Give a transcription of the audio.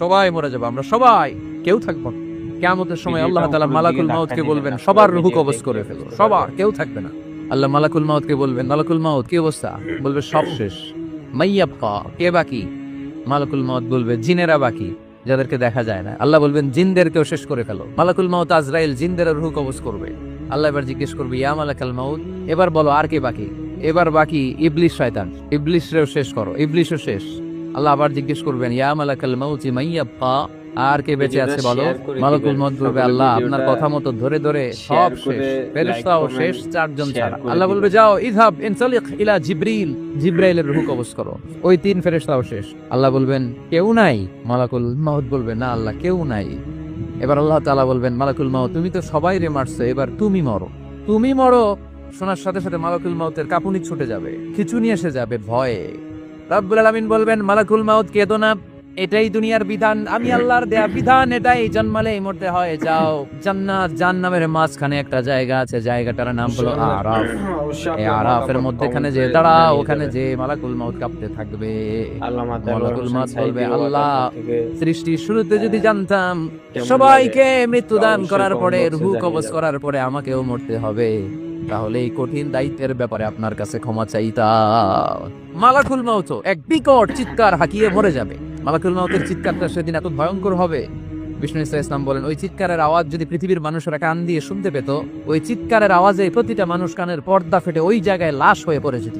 সবাই মরে যাবো, আমরা সবাই, কেউ থাকবো না। কিয়ামতের সময় আল্লাহ তাআলা মালাকুল মাউতকে বলবেন সবার রূহ কবজ করে ফেলো, সবার, কেউ থাকবে না। আল্লাহ মালাকুল মাউতকে বলবেন, মালাকুল মাউত কি অবস্থা? বলবে সব শেষ। মাইয়াবকা, কে বাকি? মালাকুল মাউত বলবে জিনেরা বাকি, যাদেরকে দেখা যায় না। আল্লাহ বলবেন জিনদেরকেও শেষ করে ফেলো। মালাকুল মাউত আজরাইল জিনদের রূহ কবজ করবে। আল্লাহ এবার জিজ্ঞেস করবে, ইয়া মালাকাল মাউত, এবার বলো আর কে বাকি? এবার বাকি ইবলিস শয়তান, ইবলিসরেও শেষ করো, ইবলিসও শেষ। আল্লাহ আবার জিজ্ঞেস করবেন, ইয়া মালাকাল মাউতি মাইয়াবকা, আর কে বেঁচে আছে বলো? মালাকুল মাউত বলবে, আল্লাহ আপনার কথা মতো ধরে ধরে সব শেষ, ফেরেশতাও শেষ, চারজন ছাড়া। আল্লাহ বলবে, যাও ইযহাব ইনসালিক ইলা জিবরিল, জিবরাইলের রূহ কবজ করো। ওই তিন ফেরেশতাও শেষ। আল্লাহ বলবেন, কেউ নাই? মালাকুল মাউত বলবে, না আল্লাহ কেউ নাই। এবার আল্লাহ তাআলা বলবেন, মালাকুল মাউত তুমি তো সবাই রে মারছো, এবার তুমি মরো, তুমি মরো। শোনার সাথে সাথে মালাকুল মাউতের কাঁপুনি ছুটে যাবে, খিঁচুনি এসে যাবে ভয়ে। রব্বুল আলামিন বলবেন, মালাকুল মাউত কেঁদো না, এটাই দুনিয়ার বিধান, আমি আল্লাহর দেয়া বিধান, এটাই জন্মালেই মরতে হয়। যাও, জান্নাত জাহান্নামের মাঝখানে একটা জায়গা আছে, জায়গাটার নাম হলো আরাফ। এই আরাফের মধ্যখানে যে দাঁড়াও, ওখানে যে মালাকুল মাউত কাঁপতে থাকবে। মালাকুল মাউত বলবে, আল্লাহ সৃষ্টির শুরুতে যদি জানতাম সবাইকে মৃত্যু দান করার পরে, রূহ কবজ করার পরে আমাকেও মরতে হবে, তাহলে এই কঠিন দায়িত্বের ব্যাপারে আপনার কাছে ক্ষমা চাইতাম। মালাকুল মাউত এক বিকট চিৎকার হাঁকিয়ে মরে যাবে। মালাকুল মাউতের চিৎকারটা সেদিন এত ভয়ঙ্কর হবে, বিষ্ণু ইসা ইসলাম বলেন, ওই চিৎকারের আওয়াজ যদি পৃথিবীর মানুষেরা কান দিয়ে শুনতে পেত, ওই চিৎকারের আওয়াজে প্রতিটা মানুষ কানের পর্দা ফেটে ওই জায়গায় লাশ হয়ে পড়ে যেত।